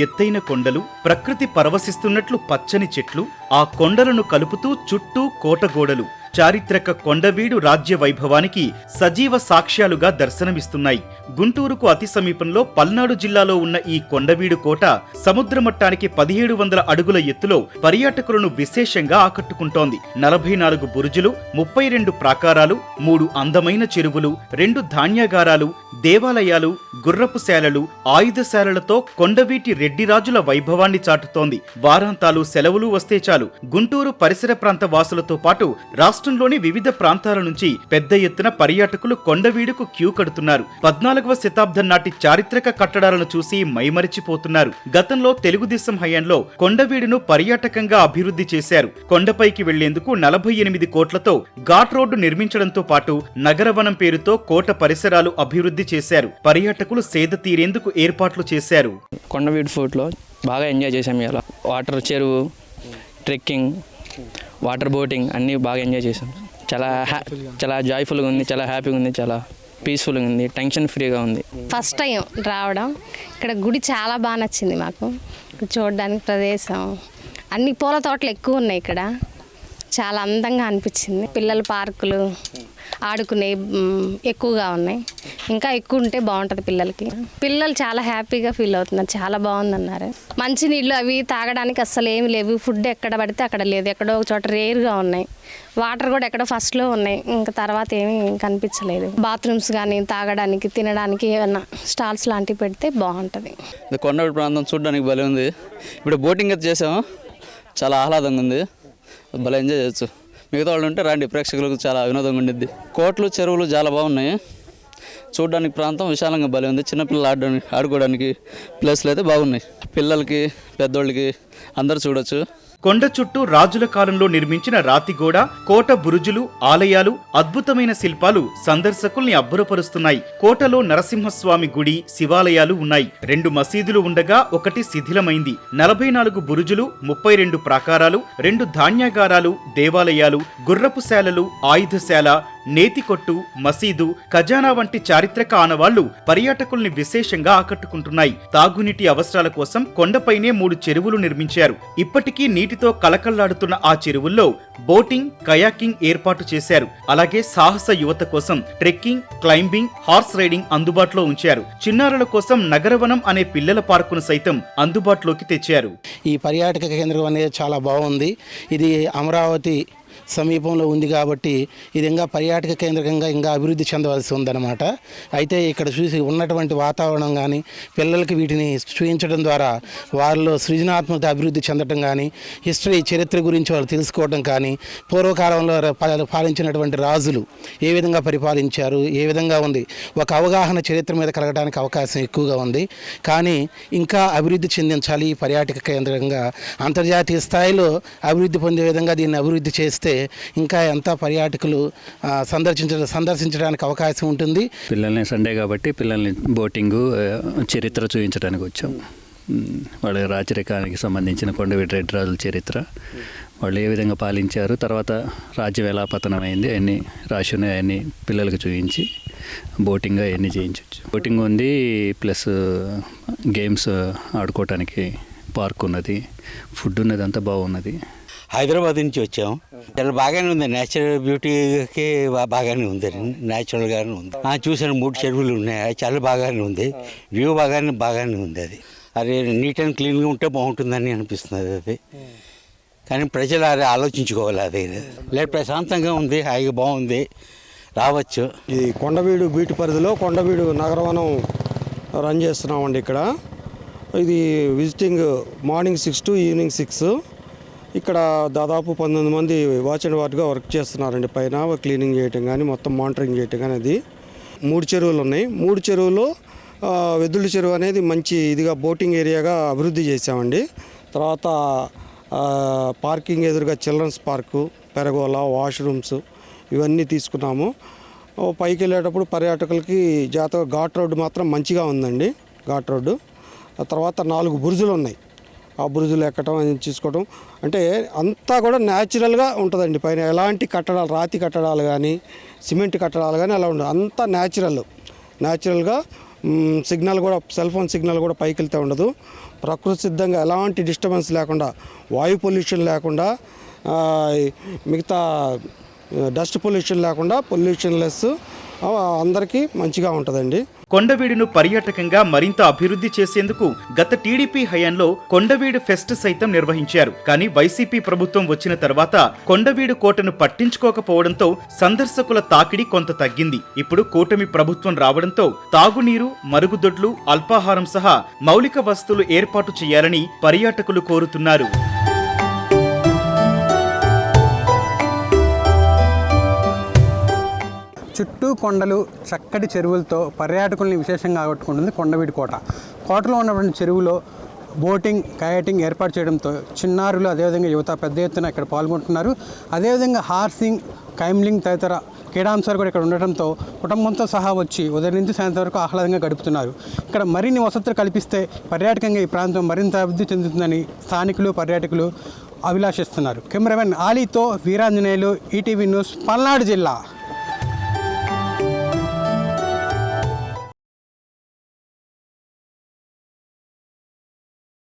ఎత్తైన కొండలు, ప్రకృతి పరవశిస్తున్నట్లు పచ్చని చెట్లు, ఆ కొండలను కలుపుతూ చుట్టూ కోటగోడలు చారిత్రక కొండవీడు రాజ్య వైభవానికి సజీవ సాక్ష్యాలుగా దర్శనమిస్తున్నాయి. గుంటూరుకు అతి సమీపంలో పల్నాడు జిల్లాలో ఉన్న ఈ కొండవీడు కోట సముద్ర మట్టానికి 1700 అడుగుల ఎత్తులో పర్యాటకులను విశేషంగా ఆకట్టుకుంటోంది. 44 బురుజులు, 32 ప్రాకారాలు, 3 అందమైన చెరువులు, 2 ధాన్యాగారాలు, దేవాలయాలు, గుర్రపుశాలలు, ఆయుధశాలలతో కొండవీటి రెడ్డిరాజుల వైభవాన్ని చాటుతోంది. వారాంతాలు, సెలవులు వస్తే చాలు గుంటూరు పరిసర ప్రాంత వాసులతో పాటు రాష్ట్రంలోని వివిధ ప్రాంతాల నుంచి పెద్ద ఎత్తున పర్యాటకులు కొండవీడుకు క్యూ కడుతున్నారు. 14వ శతాబ్దం నాటి చారిత్రక కట్టడాలను చూసి మైమరిచిపోతున్నారు. గతంలో తెలుగుదేశం హయాంలో కొండవీడును పర్యాటకంగా అభివృద్ధి చేశారు. కొండపైకి వెళ్లేందుకు 48 కోట్లతో ఘాట్ రోడ్డు నిర్మించడంతో పాటు నగరవనం పేరుతో కోట పరిసరాలు అభివృద్ధి చేశారు. పర్యాటకులు సేద తీరేందుకు ఏర్పాట్లు చేశారు. కొండవీడు ఫోర్ట్లో బాగా ఎంజాయ్ చేశాం. ఇలా వాటర్, చెరువు, ట్రెక్కింగ్, వాటర్ బోటింగ్ అన్నీ బాగా ఎంజాయ్ చేసాం. చాలా జాయ్ఫుల్గా ఉంది, చాలా హ్యాపీగా ఉంది, చాలా పీస్ఫుల్గా ఉంది, టెన్షన్ ఫ్రీగా ఉంది. ఫస్ట్ టైం రావడం ఇక్కడ గుడి చాలా బాగా నచ్చింది మాకు. చూడడానికి ప్రదేశం, అన్ని పూల తోటలు ఎక్కువ ఉన్నాయి ఇక్కడ, చాలా అందంగా అనిపించింది. పిల్లల పార్కులు, ఆడుకునే ఎక్కువగా ఉన్నాయి. ఇంకా ఎక్కువ ఉంటే బాగుంటుంది పిల్లలకి. పిల్లలు చాలా హ్యాపీగా ఫీల్ అవుతున్నారు, చాలా బాగుందన్నారు. మంచి నీళ్ళు అవి తాగడానికి అస్సలు ఏమి లేవు. ఫుడ్ ఎక్కడ పడితే అక్కడ లేదు, ఎక్కడో ఒక చోట రేర్గా ఉన్నాయి. వాటర్ కూడా ఎక్కడో ఫస్ట్లో ఉన్నాయి, ఇంకా తర్వాత ఏమీ కనిపించలేదు. బాత్రూమ్స్ కానీ తాగడానికి, తినడానికి ఏమన్నా స్టాల్స్ లాంటివి పెడితే బాగుంటుంది. కొండవీడు ప్రాంతం చూడడానికి భలే ఉంది. ఇప్పుడు బోటింగ్ అయితే చేసాము, చాలా ఆహ్లాదంగా ఉంది, భలే ఎంజాయ్ చేయొచ్చు. మిగతా వాళ్ళు ఉంటే రండి, ప్రేక్షకులకు చాలా వినోదంగా ఉండిద్ది. కోట్లు, చెరువులు చాలా బాగున్నాయి. చూడడానికి ప్రాంతం విశాలంగా భలే ఉంది. చిన్నపిల్లలు ఆడుకోవడానికి ప్లేస్లు అయితే బాగున్నాయి. పిల్లలకి, పెద్దోళ్ళకి అందరూ చూడొచ్చు. కొండ చుట్టూ రాజుల కాలంలో నిర్మించిన రాతిగోడ, కోట బురుజులు, ఆలయాలు, అద్భుతమైన శిల్పాలు సందర్శకుల్ని అబ్బురపరుస్తున్నాయి. కోటలో నరసింహస్వామి గుడి, శివాలయాలు ఉన్నాయి. 2 మసీదులు ఉండగా ఒకటి శిథిలమైంది. 44 బురుజులు, 32 ప్రాకారాలు, 2 ధాన్యాగారాలు, దేవాలయాలు, గుర్రపుశాలలు, ఆయుధశాల, నేతికొట్టు, మసీదు, ఖజానా వంటి చారిత్రక ఆనవాళ్లు పర్యాటకుల్ని విశేషంగా ఆకట్టుకుంటున్నాయి. తాగునీటి అవసరాల కోసం కొండపైనే 3 చెరువులు నిర్మించారు. ఇప్పటికీ నీటితో కలకళ్లాడుతున్న ఆ చెరువుల్లో బోటింగ్, కయాకింగ్ ఏర్పాటు చేశారు. అలాగే సాహస యువత కోసం ట్రెక్కింగ్, క్లైంబింగ్, హార్స్ రైడింగ్ అందుబాటులో ఉంచారు. చిన్నారుల కోసం నగరవనం అనే పిల్లల పార్కును సైతం అందుబాటులోకి తెచ్చారు. ఈ పర్యాటక కేంద్రం అనేది చాలా బాగుంది. ఇది అమరావతి సమీపంలో ఉంది కాబట్టి ఇది ఇంకా పర్యాటక కేంద్రంగా ఇంకా అభివృద్ధి చెందవలసి ఉందన్నమాట. అయితే ఇక్కడ చూసి ఉన్నటువంటి వాతావరణం కానీ పిల్లలకి వీటిని చూపించడం ద్వారా వారిలో సృజనాత్మక అభివృద్ధి చెందడం కానీ, హిస్టరీ, చరిత్ర గురించి వాళ్ళు తెలుసుకోవడం కానీ, పూర్వకాలంలో పాలించినటువంటి రాజులు ఏ విధంగా పరిపాలించారు, ఏ విధంగా ఉంది, ఒక అవగాహన చరిత్ర మీద కలగడానికి అవకాశం ఎక్కువగా ఉంది. కానీ ఇంకా అభివృద్ధి చెందించాలి. ఈ పర్యాటక కేంద్రంగా అంతర్జాతీయ స్థాయిలో అభివృద్ధి పొందే విధంగా దీన్ని అభివృద్ధి చేస్తే ఇంకా ఎంత పర్యాటకులు సందర్శించడానికి అవకాశం ఉంటుంది. పిల్లల్ని సండే కాబట్టి పిల్లల్ని బోటింగు, చరిత్ర చూపించడానికి వచ్చాం. వాళ్ళ రాచరికానికి సంబంధించిన కొండవీటి రెడ్డిరాజుల చరిత్ర, వాళ్ళు ఏ విధంగా పాలించారు, తర్వాత రాజ్యం ఎలా పతనమైంది, అన్నీ రాసి ఉన్నాయి. అన్నీ పిల్లలకు చూపించి బోటింగ్ అవన్నీ చేయించవచ్చు. బోటింగ్ ఉంది, ప్లస్ గేమ్స్ ఆడుకోవటానికి పార్క్ ఉన్నది, ఫుడ్ ఉన్నది, అంతా బాగున్నది. హైదరాబాద్ నుంచి వచ్చాము. చాలా బాగానే ఉంది, నేచురల్ బ్యూటీకి బాగానే ఉంది, నేచురల్గానే ఉంది. చూసాను 3 చెరువులు ఉన్నాయి, చాలా బాగానే ఉంది. వ్యూ బాగానే ఉంది. అది నీట్ అండ్ క్లీన్గా ఉంటే బాగుంటుందని అనిపిస్తుంది. అది కానీ ప్రజలు అది ఆలోచించుకోవాలి. అది లేదు, ప్రశాంతంగా ఉంది, హాయిగా బాగుంది, రావచ్చు. ఇది కొండవీడు బీటి పరిధిలో కొండవీడు నగరవనం రన్ చేస్తున్నామండి. ఇక్కడ ఇది విజిటింగ్ మార్నింగ్ 6 to ఈవినింగ్ 6. ఇక్కడ దాదాపు 19 మంది వాచ్ అండ్ వార్డ్గా వర్క్ చేస్తున్నారండి. పైన క్లీనింగ్ చేయటం కానీ, మొత్తం మానిటరింగ్ చేయటం కానీ. అది 3 చెరువులు ఉన్నాయి. 3 చెరువులో వెద్దుల చెరువు అనేది మంచి ఇదిగా బోటింగ్ ఏరియాగా అభివృద్ధి చేసామండి. తర్వాత పార్కింగ్ ఎదురుగా చిల్డ్రన్స్ పార్కు, పెరగోలా, వాష్రూమ్స్ ఇవన్నీ తీసుకున్నాము. పైకి వెళ్ళేటప్పుడు పర్యాటకులకి ఘాట్ రోడ్డు మాత్రం మంచిగా ఉందండి. ఘాట్ రోడ్డు తర్వాత 4 బురుజులు ఉన్నాయి. ఆ బురుజులు ఎక్కడం అని చూసుకోవడం అంటే అంతా కూడా న్యాచురల్గా ఉంటుందండి. పైన ఎలాంటి కట్టడాలు, రాతి కట్టడాలు కానీ, సిమెంట్ కట్టడాలు కానీ అలా ఉండదు. అంతా న్యాచురల్గా సిగ్నల్ కూడా, సెల్ ఫోన్ సిగ్నల్ కూడా పైకి వెళ్తూ ఉండదు. ప్రకృతి సిద్ధంగా ఎలాంటి డిస్టర్బెన్స్ లేకుండా, వాయు పొల్యూషన్ లేకుండా, మిగతా డస్ట్ పొల్యూషన్ లేకుండా, పొల్యూషన్ లెస్, అందరికీ మంచిగా ఉంటుందండి. కొండవీడును పర్యాటకంగా మరింత అభివృద్ధి చేసేందుకు గత టీడీపీ హయాంలో కొండవీడు ఫెస్ట్ సైతం నిర్వహించారు. కానీ వైసీపీ ప్రభుత్వం వచ్చిన తర్వాత కొండవీడు కోటను పట్టించుకోకపోవడంతో సందర్శకుల తాకిడి కొంత తగ్గింది. ఇప్పుడు కూటమి ప్రభుత్వం రావడంతో తాగునీరు, మరుగుదొడ్లు, అల్పాహారం సహా మౌలిక వసతులు ఏర్పాటు చేయాలని పర్యాటకులు కోరుతున్నారు. చుట్టూ కొండలు, చక్కటి చెరువులతో పర్యాటకుల్ని విశేషంగా ఆకట్టుకుంటుంది కొండవీడు కోట. కోటలో ఉన్నటువంటి చెరువులో బోటింగ్, కయాటింగ్ ఏర్పాటు చేయడంతో చిన్నారులు, అదేవిధంగా యువత పెద్ద ఎత్తున ఇక్కడ పాల్గొంటున్నారు. అదేవిధంగా హార్సింగ్, కైమ్లింగ్ తదితర క్రీడాంశాలు కూడా ఇక్కడ ఉండటంతో కుటుంబంతో సహా వచ్చి ఉదయం నుంచి సాయంత్రం వరకు ఆహ్లాదంగా గడుపుతున్నారు. ఇక్కడ మరిన్ని వసతులు కల్పిస్తే పర్యాటకంగా ఈ ప్రాంతం మరింత అభివృద్ధి చెందుతుందని స్థానికులు, పర్యాటకులు అభిలాషిస్తున్నారు. కెమెరామెన్ ఆలీతో వీరాంజనేయులు, ఈటీవీ న్యూస్, పల్నాడు జిల్లా.